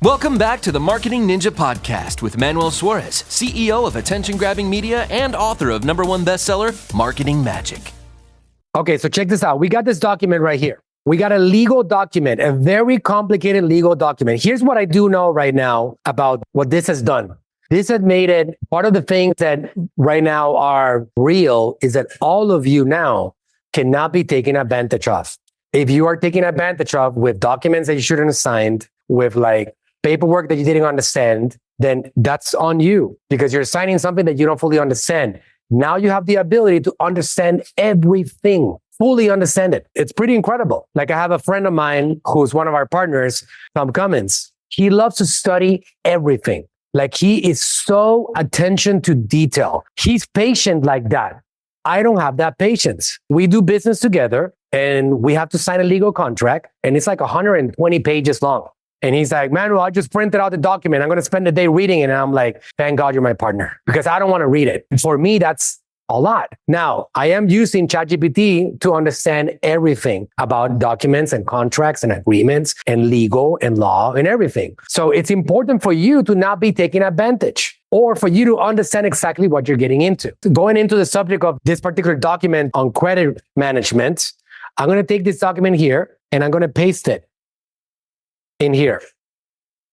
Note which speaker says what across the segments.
Speaker 1: Welcome back to the Marketing Ninja Podcast with Manuel Suarez, CEO of attention-grabbing media and author of #1 bestseller, Marketing Magic.
Speaker 2: Okay, so check this out. We got this document right here. We got a legal document, a very complicated legal document. Here's what I do know right now about what this has done. This has made it, part of the things that right now are real is that all of you now cannot be taken advantage of. If you are taken advantage of with documents that you shouldn't have signed, with like paperwork that you didn't understand, then that's on you because you're signing something that you don't fully understand. Now you have the ability to understand everything, fully understand it. It's pretty incredible. Like I have a friend of mine who's one of our partners, Tom Cummins. He loves to study everything. Like he is so attention to detail. He's patient like that. I don't have that patience. We do business together and we have to sign a legal contract and it's like 120 pages long. And he's like, Manuel, I just printed out the document. I'm going to spend the day reading it. And I'm like, thank God you're my partner because I don't want to read it. For me, that's a lot. Now, I am using ChatGPT to understand everything about documents and contracts and agreements and legal and law and everything. So it's important for you to not be taking advantage or for you to understand exactly what you're getting into. Going into the subject of this particular document on credit management, I'm going to take this document here and I'm going to paste it in here.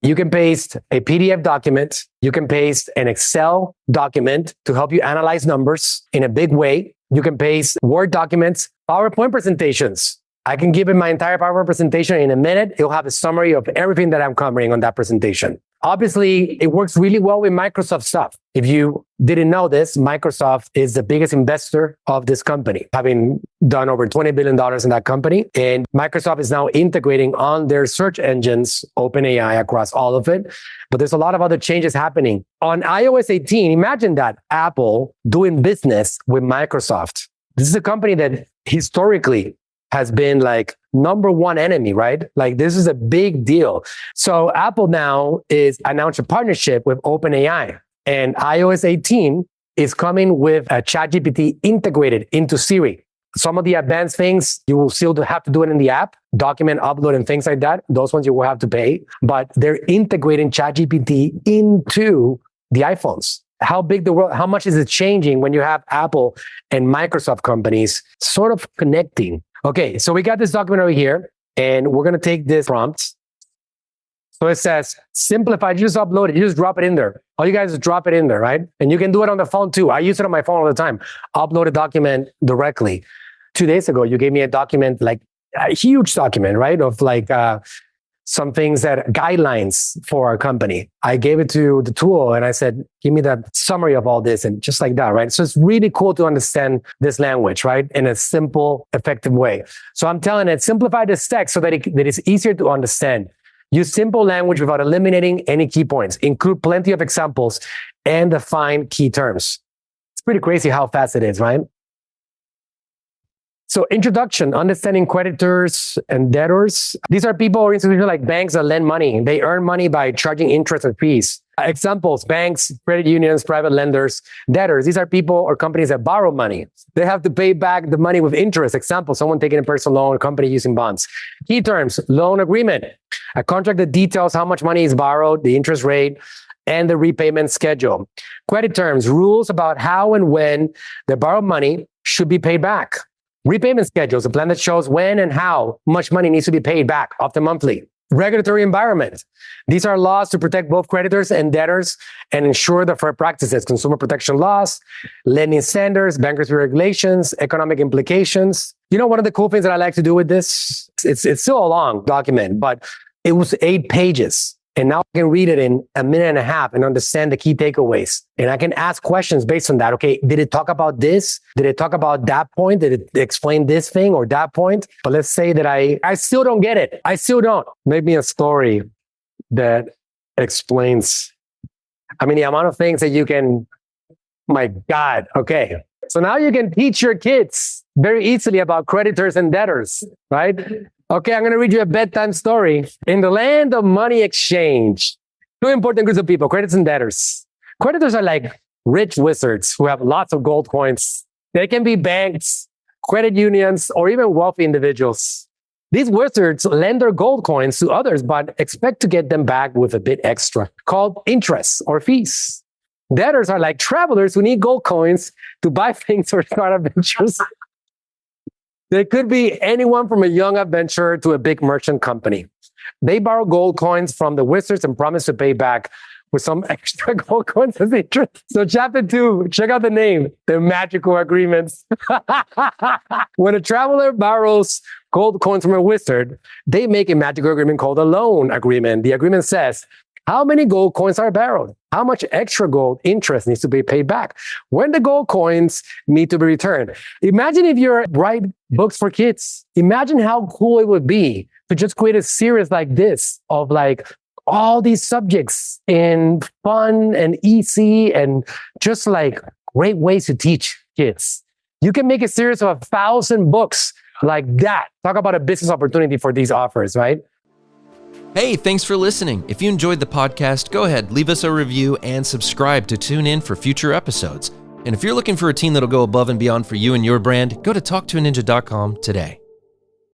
Speaker 2: You can paste a PDF document. You can paste an Excel document to help you analyze numbers in a big way. You can paste Word documents, PowerPoint presentations. I can give it my entire PowerPoint presentation in a minute. It'll have a summary of everything that I'm covering on that presentation. Obviously, it works really well with Microsoft stuff. If you didn't know this, Microsoft is the biggest investor of this company, having done over $20 billion in that company. And Microsoft is now integrating on their search engines, OpenAI, across all of it. But there's a lot of other changes happening. On iOS 18, imagine that Apple doing business with Microsoft. This is a company that historically has been like #1 enemy, right? Like this is a big deal. So Apple now is announced a partnership with OpenAI and iOS 18 is coming with a ChatGPT integrated into Siri. Some of the advanced things you will still have to do it in the app, document upload and things like that. Those ones you will have to pay, but they're integrating ChatGPT into the iPhones. How big the world, how much is it changing when you have Apple and Microsoft companies sort of connecting? Okay, so we got this document over here, and we're going to take this prompt. So it says, simplify, you just upload it, you just drop it in there. All you guys just drop it in there, right? And you can do it on the phone too. I use it on my phone all the time. Upload a document directly. 2 days ago, you gave me a document, like a huge document, right? Of like some things that guidelines for our company. I gave it to the tool and I said, give me the summary of all this and just like that, right? So it's really cool to understand this language, right? In a simple, effective way. So I'm telling it, simplify this text so that it's easier to understand. Use simple language without eliminating any key points. Include plenty of examples and define key terms. It's pretty crazy how fast it is, right? So introduction, understanding creditors and debtors. These are people or institutions like banks that lend money. They earn money by charging interest or fees. Examples, banks, credit unions, private lenders, debtors. These are people or companies that borrow money. They have to pay back the money with interest. Example, someone taking a personal loan, a company using bonds. Key terms, loan agreement, a contract that details how much money is borrowed, the interest rate, and the repayment schedule. Credit terms, rules about how and when the borrowed money should be paid back. Repayment schedules, a plan that shows when and how much money needs to be paid back, often monthly. Regulatory environment. These are laws to protect both creditors and debtors and ensure the fair practices, consumer protection laws, lending standards, bankruptcy regulations, economic implications. You know, one of the cool things that I like to do with this, it's still a long document, but it was 8 pages. And now I can read it in a minute and a half and understand the key takeaways. And I can ask questions based on that. Okay, did it talk about this? Did it talk about that point? Did it explain this thing or that point? But let's say that I still don't get it. I still don't. Maybe a story that explains, the amount of things that you can, my God. Okay. So now you can teach your kids very easily about creditors and debtors, right? Okay, I'm going to read you a bedtime story. In the land of money exchange, 2 important groups of people, creditors and debtors. Creditors are like rich wizards who have lots of gold coins. They can be banks, credit unions, or even wealthy individuals. These wizards lend their gold coins to others, but expect to get them back with a bit extra, called interest or fees. Debtors are like travelers who need gold coins to buy things or start adventures. They could be anyone from a young adventurer to a big merchant company. They borrow gold coins from the wizards and promise to pay back with some extra gold coins as interest. So chapter 2, check out the name, the magical agreements. When a traveler borrows gold coins from a wizard, they make a magical agreement called a loan agreement. The agreement says how many gold coins are borrowed, how much extra gold interest needs to be paid back, when the gold coins need to be returned. Imagine if you write books for kids. Imagine how cool it would be to just create a series like this of like all these subjects in fun and easy and just like great ways to teach kids. You can make a series of 1,000 books like that. Talk about a business opportunity for these authors, right?
Speaker 1: Hey, thanks for listening. If you enjoyed the podcast, go ahead, leave us a review and subscribe to tune in for future episodes. And if you're looking for a team that'll go above and beyond for you and your brand, go to talktoaninja.com today.